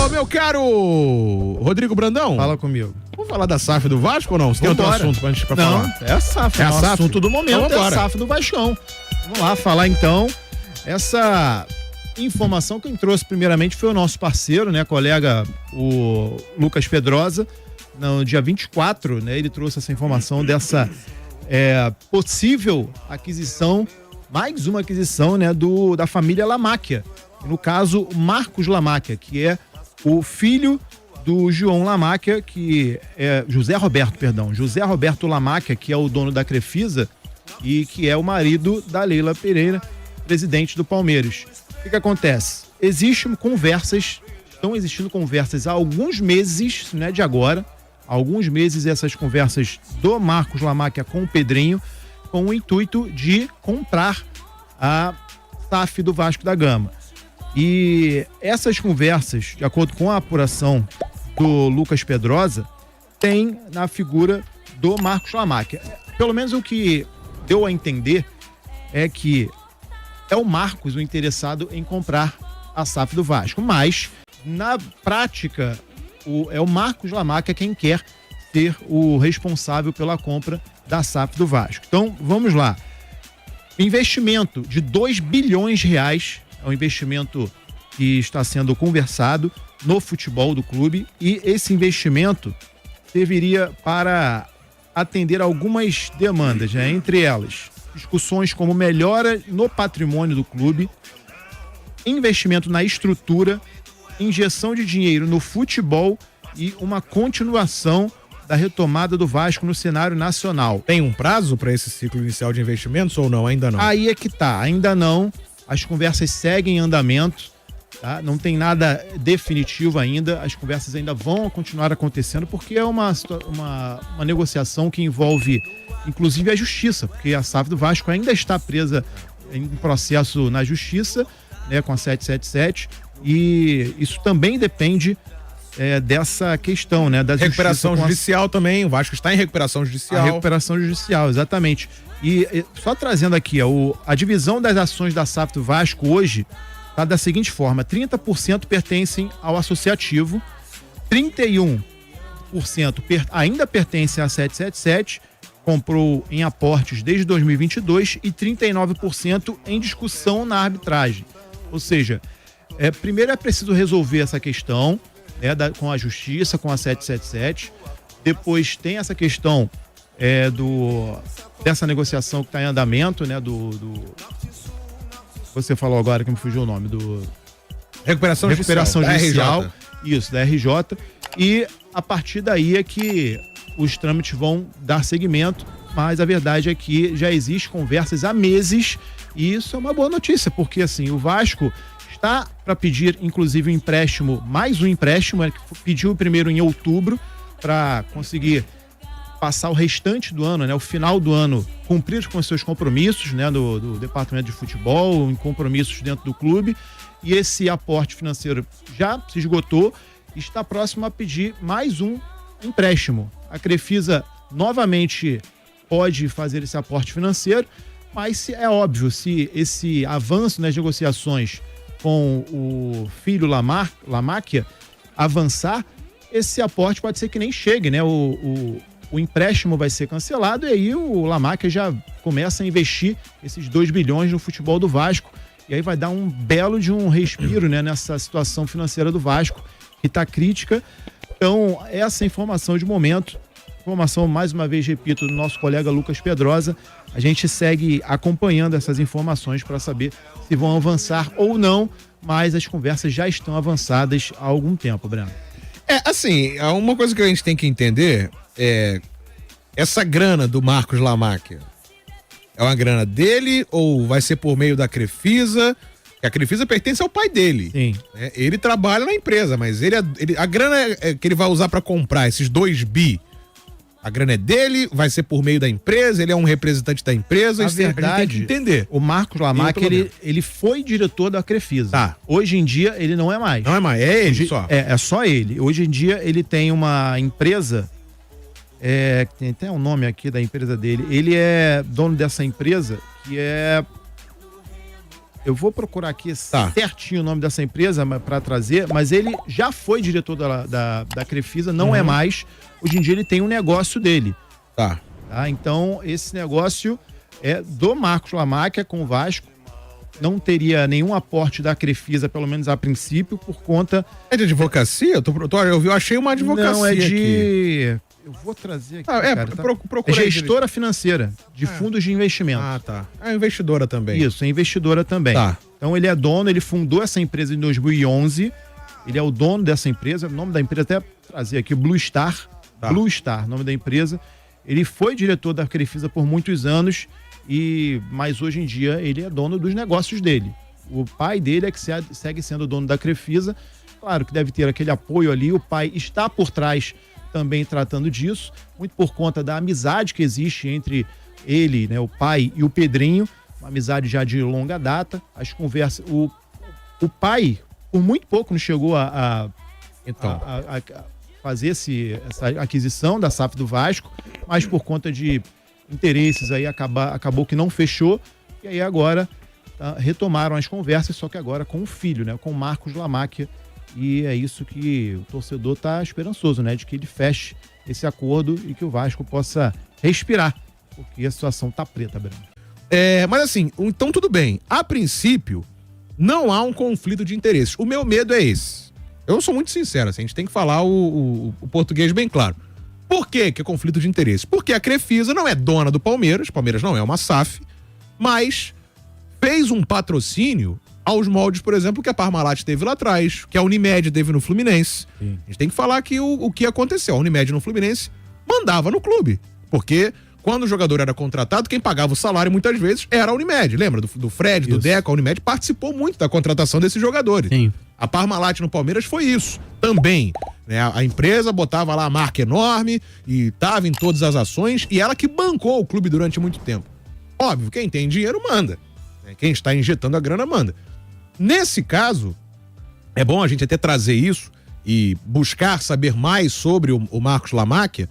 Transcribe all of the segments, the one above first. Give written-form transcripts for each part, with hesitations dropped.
Ô, meu caro Rodrigo Brandão. Fala comigo. Vamos falar da SAF do Vasco ou não? Você tem outro assunto pra gente falar? Não, é a SAF. É a o SAF? assunto do momento Então, é a SAF do Vascão. Vamos lá falar então. Essa informação que quem trouxe primeiramente foi o nosso parceiro, né, colega, o Lucas Pedrosa. No dia 24, né, ele trouxe essa informação dessa possível aquisição, mais uma aquisição, né, da família Lamáquia. No caso, Marcos Lamáquia, que é o filho do João Lamáquia, que é José Roberto Lamáquia, que é o dono da Crefisa e que é o marido da Leila Pereira, presidente do Palmeiras. O que acontece? Estão existindo conversas há alguns meses, não é de agora, há alguns meses essas conversas do Marcos Lamáquia com o Pedrinho, com o intuito de comprar a SAF do Vasco da Gama. E essas conversas, de acordo com a apuração do Lucas Pedrosa, tem na figura do Marcos Lamáquia. Pelo menos o que deu a entender é que é o Marcos o interessado em comprar a SAF do Vasco, mas na prática é o Marcos Lamáquia quem quer ser o responsável pela compra da SAF do Vasco. Então, vamos lá. Investimento de 2 bilhões de reais, é um investimento que está sendo conversado no futebol do clube, e esse investimento serviria para atender algumas demandas, né? Entre elas, discussões como melhora no patrimônio do clube, investimento na estrutura, injeção de dinheiro no futebol e uma continuação da retomada do Vasco no cenário nacional. Tem um prazo para esse ciclo inicial de investimentos ou não? Ainda não? Aí é que tá, ainda não. As conversas seguem em andamento, tá? Não tem nada definitivo ainda. As conversas ainda vão continuar acontecendo porque é uma negociação que envolve, inclusive, a justiça, porque a SAF do Vasco ainda está presa em processo na justiça, né, com a 777, e isso também depende dessa questão, né? Da recuperação judicial também, o Vasco está em recuperação judicial. A recuperação judicial, exatamente. E só trazendo aqui, a divisão das ações da SAF do Vasco hoje está da seguinte forma: 30% pertencem ao associativo, 31% ainda pertencem à 777, comprou em aportes desde 2022, e 39% em discussão na arbitragem. Ou seja, primeiro é preciso resolver essa questão, com a justiça, com a 777. Depois tem essa questão dessa negociação que está em andamento, né? Você falou agora que me fugiu o nome Recuperação judicial. RJ. Isso, da RJ. E a partir daí é que os trâmites vão dar seguimento, mas a verdade é que já existem conversas há meses, e isso é uma boa notícia, porque assim, o Vasco está para pedir, inclusive, um empréstimo, mais um empréstimo, pediu o primeiro em outubro, para conseguir passar o restante do ano, né, o final do ano, cumprir com os seus compromissos, né, do departamento de futebol, em compromissos dentro do clube, e esse aporte financeiro já se esgotou, e está próximo a pedir mais um empréstimo. A Crefisa novamente pode fazer esse aporte financeiro, mas é óbvio, se esse avanço nas negociações com o filho Lamáquia avançar, esse aporte pode ser que nem chegue, né? O empréstimo vai ser cancelado, e aí o Lamáquia já começa a investir esses 2 bilhões no futebol do Vasco, e aí vai dar um belo de um respiro, né, nessa situação financeira do Vasco, que está crítica. Então, essa informação de momento, informação, mais uma vez, repito, do nosso colega Lucas Pedrosa. A gente segue acompanhando essas informações para saber se vão avançar ou não, mas as conversas já estão avançadas há algum tempo, Breno. Assim, uma coisa que a gente tem que entender é essa grana do Marcos Lamáquia. É uma grana dele ou vai ser por meio da Crefisa? A Crefisa pertence ao pai dele. Sim. Ele trabalha na empresa, mas a grana que ele vai usar para comprar esses 2 bi, a grana é dele, vai ser por meio da empresa, ele é um representante da empresa. Na verdade, a gente tem que entender. O Marcos Lamáquia, ele foi diretor da Crefisa. Tá. Hoje em dia, ele não é mais. Não é mais, é ele só. É só ele. Hoje em dia, ele tem uma empresa, tem até um nome aqui da empresa dele. Ele é dono dessa empresa, que é Eu vou procurar aqui certinho o nome dessa empresa para trazer, mas ele já foi diretor da Crefisa, não é mais. Hoje em dia ele tem um negócio dele. Tá. Então, esse negócio é do Marcos Lamacchia com o Vasco. Não teria nenhum aporte da Crefisa, pelo menos a princípio, por conta... É de advocacia? Eu achei uma advocacia. Não, é de... Aqui. Eu vou trazer aqui, cara. É gestora financeira de fundos de investimento. Ah, tá. É investidora também. Isso, é investidora também. Tá. Então ele é dono, ele fundou essa empresa em 2011. Ele é o dono dessa empresa. O nome da empresa, até trazer aqui, Blue Star. Tá. Blue Star, nome da empresa. Ele foi diretor da Crefisa por muitos anos, mas hoje em dia ele é dono dos negócios dele. O pai dele é que segue sendo dono da Crefisa. Claro que deve ter aquele apoio ali. O pai está por trás também tratando disso, muito por conta da amizade que existe entre ele, né, o pai e o Pedrinho, uma amizade já de longa data. As conversas, o pai, por muito pouco, não chegou a fazer essa aquisição da SAF do Vasco, mas por conta de interesses aí acabou que não fechou, e aí agora retomaram as conversas, só que agora com o filho, né, com o Marcos Lamacchia. E é isso que o torcedor está esperançoso, né? De que ele feche esse acordo e que o Vasco possa respirar, porque a situação tá preta, Breno. Mas assim, então tudo bem. A princípio, não há um conflito de interesses. O meu medo é esse. Eu sou muito sincero, assim, a gente tem que falar o português bem claro. Por que é conflito de interesses? Porque a Crefisa não é dona do Palmeiras não é uma SAF, mas fez um patrocínio aos moldes, por exemplo, que a Parmalat teve lá atrás, que a Unimed teve no Fluminense. Sim. A gente tem que falar que o que aconteceu. A Unimed no Fluminense mandava no clube. Porque quando o jogador era contratado, quem pagava o salário muitas vezes era a Unimed. Lembra do Fred, do Deco? A Unimed participou muito da contratação desses jogadores. Sim. A Parmalat no Palmeiras foi isso também. Né? A empresa botava lá a marca enorme e estava em todas as ações, e ela que bancou o clube durante muito tempo. Óbvio, quem tem dinheiro manda. Quem está injetando a grana manda. Nesse caso, é bom a gente até trazer isso e buscar saber mais sobre o Marcos Lamacchia,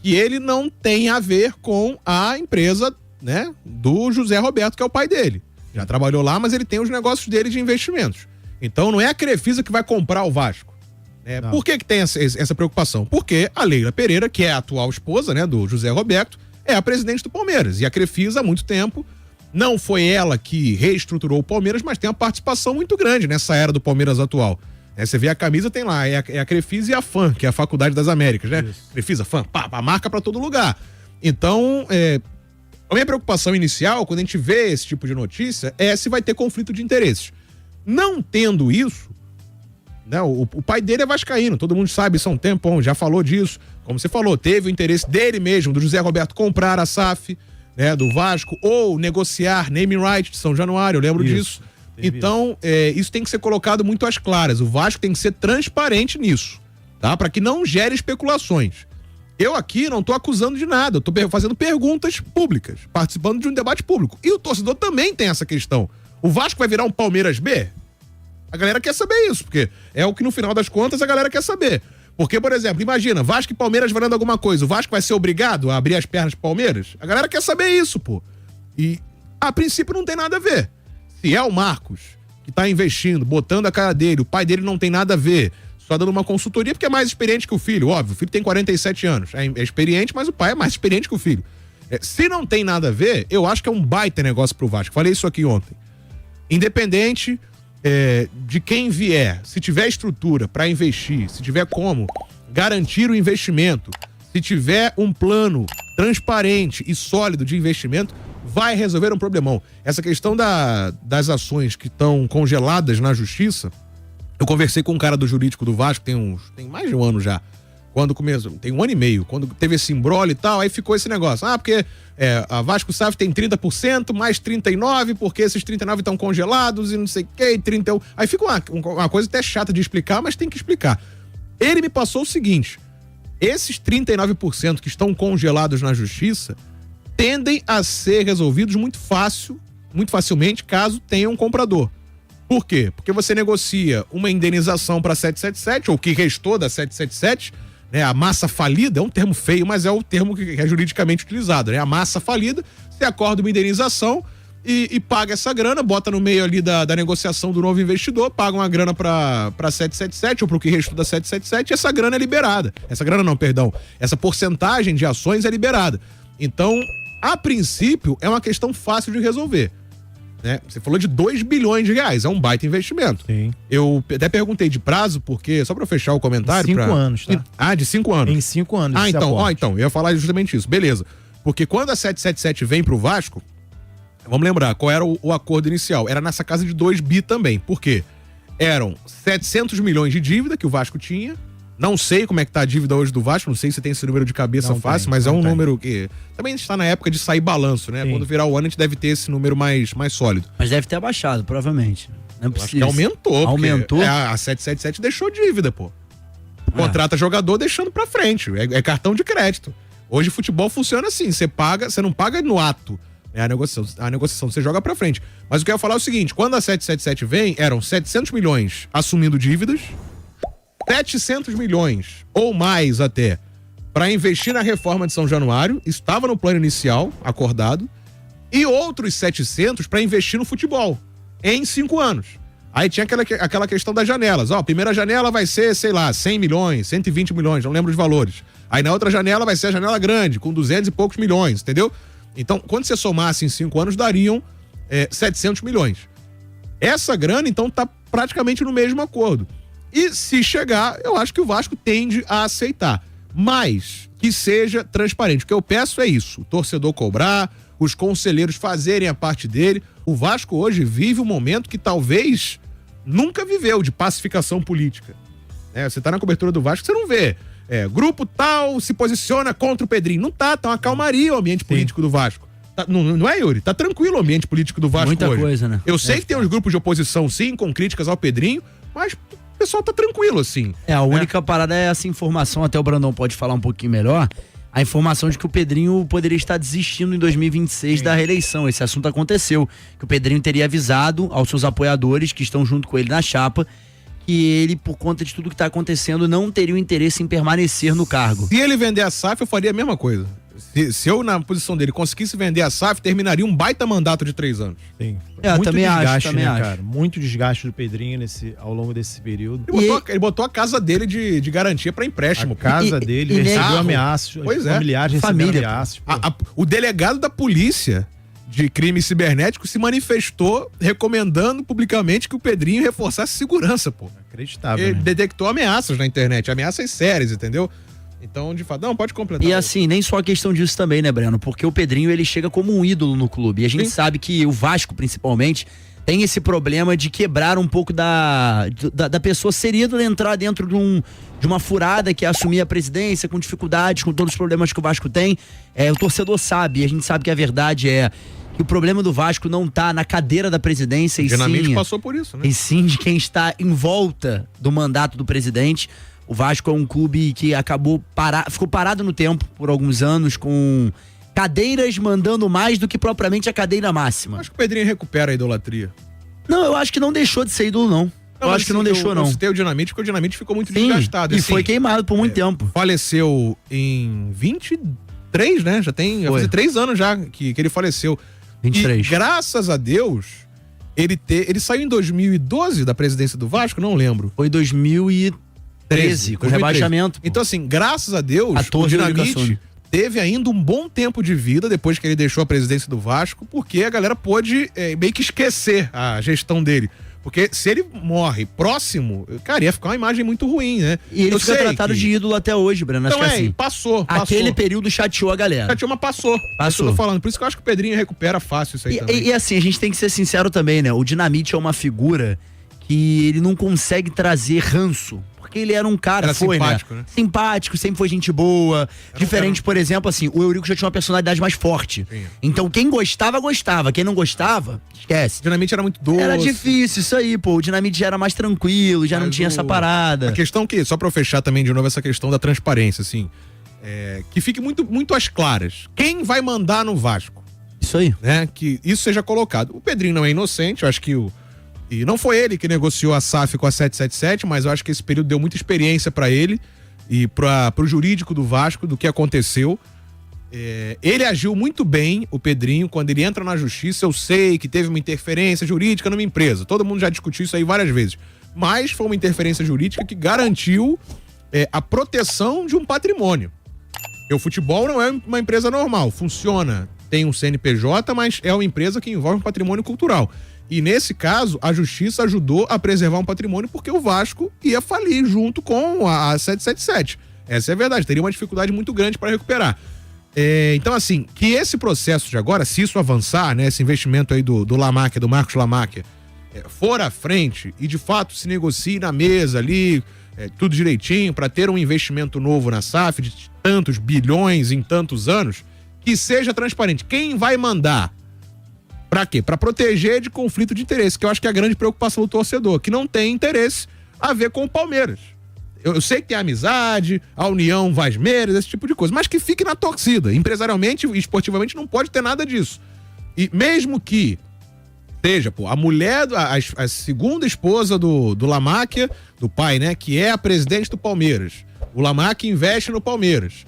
que ele não tem a ver com a empresa, né, do José Roberto, que é o pai dele. Já trabalhou lá, mas ele tem os negócios dele de investimentos. Então não é a Crefisa que vai comprar o Vasco. Por que tem essa preocupação? Porque a Leila Pereira, que é a atual esposa, né, do José Roberto, é a presidente do Palmeiras. E a Crefisa, há muito tempo, não foi ela que reestruturou o Palmeiras, mas tem uma participação muito grande nessa era do Palmeiras atual. Você vê a camisa, tem lá, é a Crefisa e a FAM, que é a Faculdade das Américas, né? Isso. Crefisa, FAM, a marca pra todo lugar. Então, a minha preocupação inicial, quando a gente vê esse tipo de notícia, é se vai ter conflito de interesses. Não tendo isso, né, o pai dele é vascaíno, todo mundo sabe isso há um tempo, já falou disso. Como você falou, teve o interesse dele mesmo, do José Roberto, comprar a SAF, né, do Vasco, ou negociar naming rights de São Januário, eu lembro disso. Então, isso tem que ser colocado muito às claras. O Vasco tem que ser transparente nisso, tá? Para que não gere especulações. Eu aqui não tô acusando de nada, eu tô fazendo perguntas públicas, participando de um debate público. E o torcedor também tem essa questão. O Vasco vai virar um Palmeiras B? A galera quer saber isso, porque é o que no final das contas a galera quer saber. Porque, por exemplo, imagina, Vasco e Palmeiras valendo alguma coisa, o Vasco vai ser obrigado a abrir as pernas pro Palmeiras? A galera quer saber isso, pô. E, a princípio, não tem nada a ver. Se é o Marcos que tá investindo, botando a cara dele, o pai dele não tem nada a ver, só dando uma consultoria porque é mais experiente que o filho, óbvio, o filho tem 47 anos, é experiente, mas o pai é mais experiente que o filho. Se não tem nada a ver, eu acho que é um baita negócio pro Vasco. Falei isso aqui ontem. Independente de quem vier, se tiver estrutura para investir, se tiver como garantir o investimento, se tiver um plano transparente e sólido de investimento, vai resolver um problemão. Essa questão das ações que estão congeladas na justiça, eu conversei com um cara do jurídico do Vasco, tem mais de um ano já, quando começou, tem 1 ano e meio, quando teve esse imbróglio e tal, aí ficou esse negócio, porque a Vasco SAF tem 30%, mais 39%, porque esses 39% estão congelados e não sei o que, 31%, aí fica uma coisa até chata de explicar, mas tem que explicar. Ele me passou o seguinte, esses 39% que estão congelados na justiça tendem a ser resolvidos muito facilmente, caso tenha um comprador. Por quê? Porque você negocia uma indenização para 777, ou o que restou da 777, né? A massa falida é um termo feio, mas é o termo que é juridicamente utilizado, né? A massa falida, você acorda uma indenização e paga essa grana, bota no meio ali da negociação do novo investidor, paga uma grana pra 777 ou pro que restou da 777 e essa grana é liberada. Essa grana não, perdão. Essa porcentagem de ações é liberada. Então, a princípio, é uma questão fácil de resolver. Né? Você falou de 2 bilhões de reais, é um baita investimento. Sim. Eu até perguntei de prazo, porque, só pra fechar o comentário... 5 anos, tá? Ah, de 5 anos. Em 5 anos. Então, eu ia falar justamente isso. Beleza. Porque quando a 777 vem pro Vasco, vamos lembrar, qual era o acordo inicial? Era nessa casa de 2 bi também. Por quê? Eram 700 milhões de dívida que o Vasco tinha. Não sei como é que tá a dívida hoje do Vasco, não sei se tem esse número de cabeça fácil, mas é um número que também está na época de sair balanço, né? Sim. Quando virar o ano a gente deve ter esse número mais sólido. Mas deve ter abaixado, provavelmente. Não é possível. Acho que aumentou. Aumentou? A 777 deixou dívida, pô. Contrata jogador deixando pra frente. É cartão de crédito. Hoje o futebol funciona assim, você não paga no ato. É a negociação você joga pra frente. Mas o que eu ia falar é o seguinte, quando a 777 vem, eram 700 milhões assumindo dívidas, 700 milhões, ou mais até, para investir na reforma de São Januário, estava no plano inicial, acordado, e outros 700 para investir no futebol, em 5 anos. Aí tinha aquela questão das janelas. Ó, a primeira janela vai ser, sei lá, 100 milhões, 120 milhões, não lembro os valores. Aí na outra janela vai ser a janela grande, com 200 e poucos milhões, entendeu? Então, quando você somasse em 5 anos, dariam 700 milhões. Essa grana, então, tá praticamente no mesmo acordo. E se chegar, eu acho que o Vasco tende a aceitar. Mas que seja transparente. O que eu peço é isso: o torcedor cobrar, os conselheiros fazerem a parte dele. O Vasco hoje vive um momento que talvez nunca viveu, de pacificação política. Você tá na cobertura do Vasco, você não vê. Grupo tal se posiciona contra o Pedrinho. Não tá uma calmaria o ambiente político do Vasco. Não é, Yuri? Tá tranquilo o ambiente político do Vasco Muita hoje. Coisa, né? Eu sei que tem uns grupos de oposição, sim, com críticas ao Pedrinho, mas o pessoal tá tranquilo, assim. A única parada é essa informação, até o Brandão pode falar um pouquinho melhor, a informação de que o Pedrinho poderia estar desistindo em 2026 da reeleição. Esse assunto aconteceu, que o Pedrinho teria avisado aos seus apoiadores que estão junto com ele na chapa que ele, por conta de tudo que está acontecendo, não teria o interesse em permanecer no cargo. Se ele vender a SAF, eu faria a mesma coisa. Se eu, na posição dele, conseguisse vender a SAF, terminaria um baita mandato de 3 anos. Sim. Muito também desgaste, acho, cara? Muito desgaste do Pedrinho ao longo desse período. Ele botou a casa dele de garantia para empréstimo. A casa dele recebeu ameaças. Familiares receberam ameaças. O delegado da polícia de crimes cibernéticos se manifestou recomendando publicamente que o Pedrinho reforçasse segurança, pô. Acreditável, Ele né? detectou ameaças na internet, ameaças sérias, entendeu? Então, de fato, não, pode completar. E assim, nem só a questão disso também, né, Breno? Porque o Pedrinho, ele chega como um ídolo no clube. E a gente sabe que o Vasco, principalmente, tem esse problema de quebrar um pouco da pessoa ser ídolo, entrar dentro de uma furada que é assumir a presidência com dificuldades, com todos os problemas que o Vasco tem. O torcedor sabe, a gente sabe que a verdade é que o problema do Vasco não tá na cadeira da presidência, o Dinamite passou por isso, né? E sim de quem está em volta do mandato do presidente. O Vasco é um clube que ficou parado no tempo por alguns anos, com cadeiras mandando mais do que propriamente a cadeira máxima. Acho que o Pedrinho recupera a idolatria. Não, eu acho que não deixou de ser ídolo, não. Eu acho que não deixou, não. Eu citei o Dinamite, porque o Dinamite ficou muito desgastado. E foi queimado por muito tempo. Faleceu em 23, né? Já fazer 3 anos já que ele faleceu. 23. E graças a Deus, ele saiu em 2012 da presidência do Vasco, não lembro. Foi 2013, com rebaixamento. Pô. Então, assim, graças a Deus, o Dinamite teve ainda um bom tempo de vida depois que ele deixou a presidência do Vasco, porque a galera pôde meio que esquecer a gestão dele. Porque se ele morre próximo, cara, ia ficar uma imagem muito ruim, né? E ele fica tratado de ídolo até hoje, Breno. Então acho que assim, passou. Aquele período chateou a galera. Chateou, mas passou. Passou. Eu tô falando. Por isso que eu acho que o Pedrinho recupera fácil isso aí também. E assim, a gente tem que ser sincero também, né? O Dinamite é uma figura que ele não consegue trazer ranço. Porque ele era um cara, simpático, né? Simpático, sempre foi gente boa. Diferente, por exemplo, assim, o Eurico já tinha uma personalidade mais forte. Sim. Então quem gostava, gostava. Quem não gostava, esquece. O Dinamite era muito doce. Era difícil, isso aí, pô. O Dinamite já era mais tranquilo, já não tinha essa parada. A questão que, só pra eu fechar também de novo essa questão da transparência, assim, que fique muito, muito às claras. Quem vai mandar no Vasco? Isso aí. Né? Que isso seja colocado. O Pedrinho não é inocente, eu acho que e não foi ele que negociou a SAF com a 777, mas eu acho que esse período deu muita experiência para ele e pro jurídico do Vasco, do que aconteceu. Ele agiu muito bem, o Pedrinho, quando ele entra na justiça. Eu sei que teve uma interferência jurídica numa empresa. Todo mundo já discutiu isso aí várias vezes. Mas foi uma interferência jurídica que garantiu a proteção de um patrimônio. Porque o futebol não é uma empresa normal. Funciona, tem um CNPJ, mas é uma empresa que envolve um patrimônio cultural. E nesse caso, a justiça ajudou a preservar um patrimônio porque o Vasco ia falir junto com a 777. Essa é a verdade. Teria uma dificuldade muito grande para recuperar. Então, assim, que esse processo de agora, se isso avançar, né, esse investimento aí do Lamáquia, do Marcos Lamáquia, for à frente e de fato se negocie na mesa ali, tudo direitinho, para ter um investimento novo na SAF de tantos bilhões em tantos anos, que seja transparente. Quem vai mandar? Pra quê? Pra proteger de conflito de interesse, que eu acho que é a grande preocupação do torcedor, que não tem interesse a ver com o Palmeiras. Eu sei que tem amizade, a união Vasmeiras, esse tipo de coisa, mas que fique na torcida. Empresarialmente e esportivamente não pode ter nada disso. E mesmo que seja, a mulher, a segunda esposa do Lamáquia, do pai, né, que é a presidente do Palmeiras. O Lamáquia investe no Palmeiras,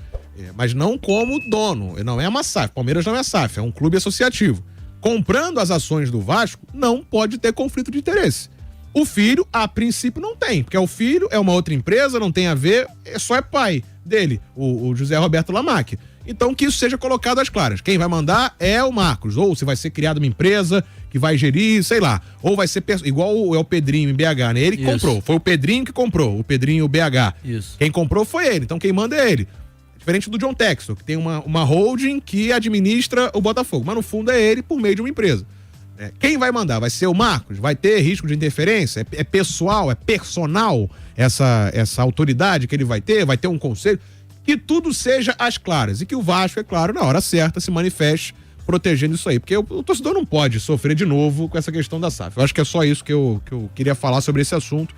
mas não como dono, não é uma SAF. Palmeiras não é SAF, é um clube associativo. Comprando as ações do Vasco, não pode ter conflito de interesse. O filho, a princípio, não tem, porque o filho é uma outra empresa, não tem a ver, só é pai dele, o José Roberto Lamáquia. Então que isso seja colocado às claras. Quem vai mandar é o Marcos, ou se vai ser criada uma empresa que vai gerir, sei lá, ou vai ser igual é o Pedrinho em BH, né? Ele que comprou, foi o Pedrinho que comprou, o Pedrinho BH. Isso. Quem comprou foi ele, então quem manda é ele. Diferente do John Textor, que tem uma holding que administra o Botafogo, mas no fundo é ele por meio de uma empresa. Quem vai mandar? Vai ser o Marcos? Vai ter risco de interferência? É pessoal, é personal essa autoridade que ele vai ter? Vai ter um conselho? Que tudo seja às claras e que o Vasco, é claro, na hora certa se manifeste protegendo isso aí, porque o torcedor não pode sofrer de novo com essa questão da SAF. Eu acho que é só isso que eu queria falar sobre esse assunto.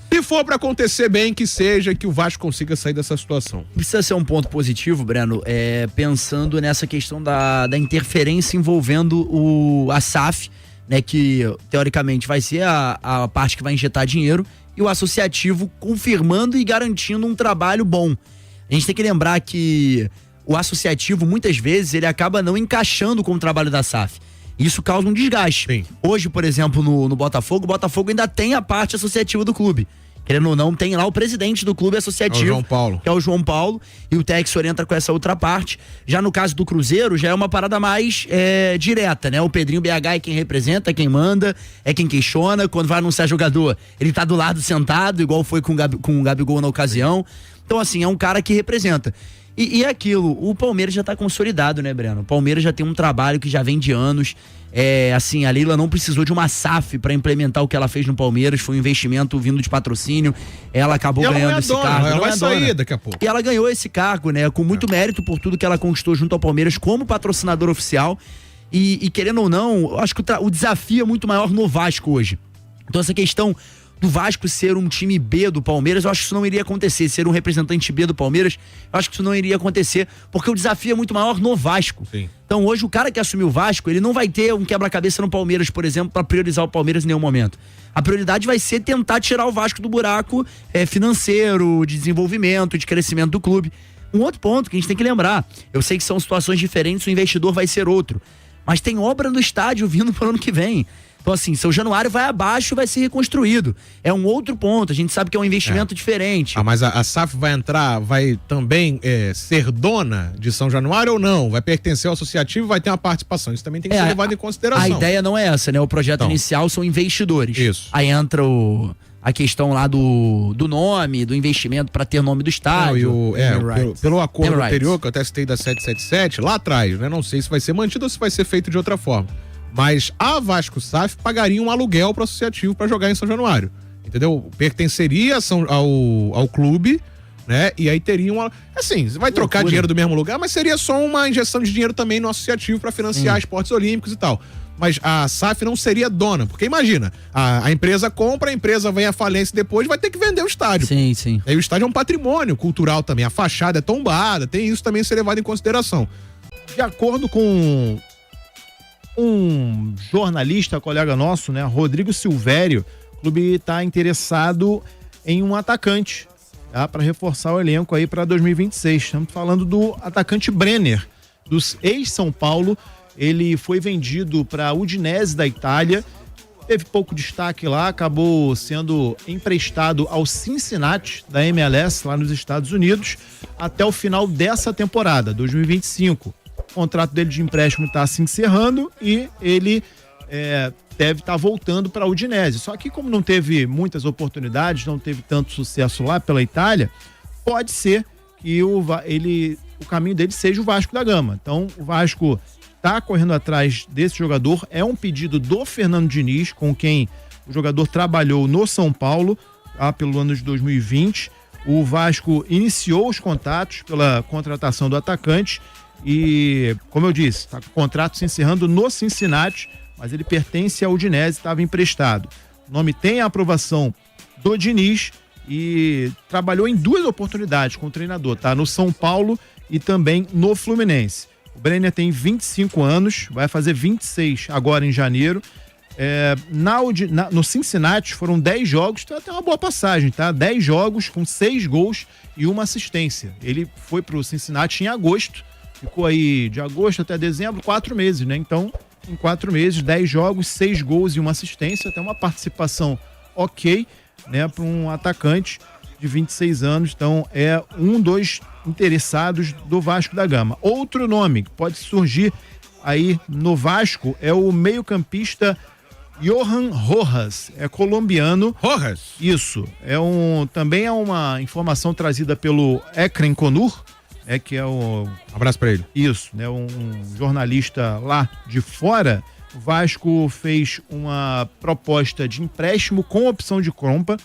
Se for pra acontecer bem, que seja, que o Vasco consiga sair dessa situação. Precisa ser um ponto positivo, Breno, pensando nessa questão da interferência envolvendo a SAF, né, que teoricamente vai ser a parte que vai injetar dinheiro, e o associativo confirmando e garantindo um trabalho bom. A gente tem que lembrar que o associativo, muitas vezes, ele acaba não encaixando com o trabalho da SAF. Isso causa um desgaste. Sim. Hoje, por exemplo, no Botafogo, o Botafogo ainda tem a parte associativa do clube. Querendo ou não, tem lá o presidente do clube associativo. É o João Paulo. Que é o João Paulo, e o Textor entra com essa outra parte. Já no caso do Cruzeiro, já é uma parada mais direta, né? O Pedrinho BH é quem representa, é quem manda, é quem questiona. Quando vai anunciar jogador, ele tá do lado sentado, igual foi com o Gabigol na ocasião. Então, assim, é um cara que representa. E é aquilo, o Palmeiras já tá consolidado, né, Breno? O Palmeiras já tem um trabalho que já vem de anos. Assim, a Leila não precisou de uma SAF para implementar o que ela fez no Palmeiras, foi um investimento vindo de patrocínio. Ela acabou ganhando esse cargo. Ela vai sair daqui a pouco. E ela ganhou esse cargo, né, com muito mérito por tudo que ela conquistou junto ao Palmeiras como patrocinador oficial. E querendo ou não, eu acho que o desafio é muito maior no Vasco hoje. Então essa questão do Vasco ser um time B do Palmeiras, eu acho que isso não iria acontecer. Ser um representante B do Palmeiras, eu acho que isso não iria acontecer, porque o desafio é muito maior no Vasco. Sim. Então hoje o cara que assumiu o Vasco, ele não vai ter um quebra-cabeça no Palmeiras, por exemplo, para priorizar o Palmeiras em nenhum momento. A prioridade vai ser tentar tirar o Vasco do buraco financeiro, de desenvolvimento, de crescimento do clube. Um outro ponto que a gente tem que lembrar, eu sei que são situações diferentes, o investidor vai ser outro, mas tem obra no estádio vindo para o ano que vem. Então, assim, São Januário vai abaixo, vai ser reconstruído. É um outro ponto. A gente sabe que é um investimento diferente. Mas a SAF vai entrar, vai também ser dona de São Januário ou não? Vai pertencer ao associativo e vai ter uma participação. Isso também tem que ser levado em consideração. A ideia não é essa, né? O projeto inicial são investidores. Isso. Aí entra a questão lá do nome, do investimento para ter nome do estádio. Pelo acordo anterior, que eu até citei da 777, lá atrás, né? Não sei se vai ser mantido ou se vai ser feito de outra forma. Mas a Vasco SAF pagaria um aluguel para o associativo para jogar em São Januário, entendeu? Pertenceria ao clube, né? E aí teria assim, vai trocar dinheiro do mesmo lugar, mas seria só uma injeção de dinheiro também no associativo para financiar esportes olímpicos e tal. Mas a SAF não seria dona, porque imagina, a empresa compra, a empresa vem à falência depois, vai ter que vender o estádio. Sim, sim. Aí o estádio é um patrimônio cultural também, a fachada é tombada, tem isso também a ser levado em consideração. De acordo com um jornalista, colega nosso, né, Rodrigo Silvério, o clube está interessado em um atacante, tá, para reforçar o elenco aí para 2026. Estamos falando do atacante Brenner, do ex-São Paulo. Ele foi vendido para a Udinese da Itália, teve pouco destaque lá, acabou sendo emprestado ao Cincinnati da MLS lá nos Estados Unidos até o final dessa temporada, 2025. O contrato dele de empréstimo está se encerrando e ele deve estar voltando para a Udinese. Só que como não teve muitas oportunidades, não teve tanto sucesso lá pela Itália, pode ser que o caminho dele seja o Vasco da Gama. Então o Vasco está correndo atrás desse jogador, é um pedido do Fernando Diniz, com quem o jogador trabalhou no São Paulo, pelo ano de 2020. O Vasco iniciou os contatos pela contratação do atacante e, como eu disse, está com o contrato se encerrando no Cincinnati, mas ele pertence à Udinese, estava emprestado. O nome tem a aprovação do Diniz e trabalhou em 2 oportunidades com o treinador, tá? No São Paulo e também no Fluminense. O Brenner tem 25 anos, vai fazer 26 agora em janeiro. No Cincinnati foram 10 jogos, então até uma boa passagem, tá? 10 jogos com 6 gols e 1 assistência. Ele foi pro Cincinnati em agosto, ficou aí de agosto até dezembro, 4 meses, né? Então, em 4 meses, 10 jogos, 6 gols e 1 assistência, até uma participação ok, né? Para um atacante de 26 anos, então é um dos interessados do Vasco da Gama. Outro nome que pode surgir aí no Vasco é o meio-campista Johan Rojas, é colombiano. Rojas? Isso, também é uma informação trazida pelo Ekren Konur, que é o... Abraço pra ele. Isso, né, um jornalista lá de fora. O Vasco fez uma proposta de empréstimo com opção de compra.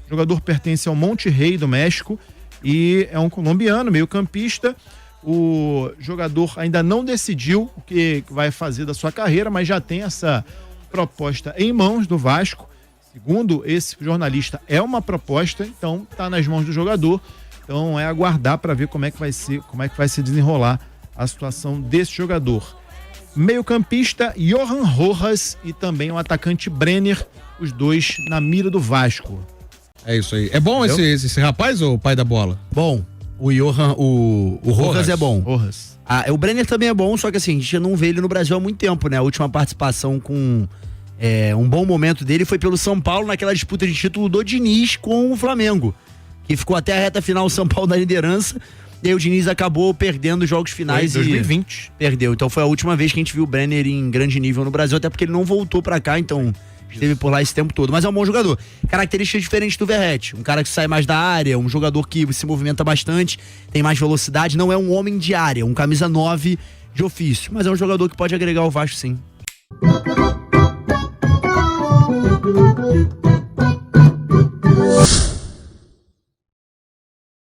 O jogador pertence ao Monterrey do México e é um colombiano, meio-campista. O jogador ainda não decidiu o que vai fazer da sua carreira, mas já tem essa proposta em mãos do Vasco. Segundo esse jornalista, é uma proposta, então está nas mãos do jogador. Então é aguardar para ver como é que vai se desenrolar a situação desse jogador. Meio-campista Johan Rojas e também o atacante Brenner, os dois na mira do Vasco. É isso aí. É bom esse rapaz ou o pai da bola? Bom, o Rojas é bom. Rojas. O Brenner também é bom, só que assim, a gente não vê ele no Brasil há muito tempo, né? A última participação com um bom momento dele foi pelo São Paulo naquela disputa de título do Diniz com o Flamengo, que ficou até a reta final o São Paulo na liderança, e aí o Diniz acabou perdendo os jogos finais. Foi em 2020. Perdeu. Então foi a última vez que a gente viu o Brenner em grande nível no Brasil, até porque ele não voltou pra cá, então esteve por lá esse tempo todo. Mas é um bom jogador. Características diferentes do Verratti. Um cara que sai mais da área, um jogador que se movimenta bastante, tem mais velocidade, não é um homem de área, um camisa 9 de ofício, mas é um jogador que pode agregar ao Vasco, sim.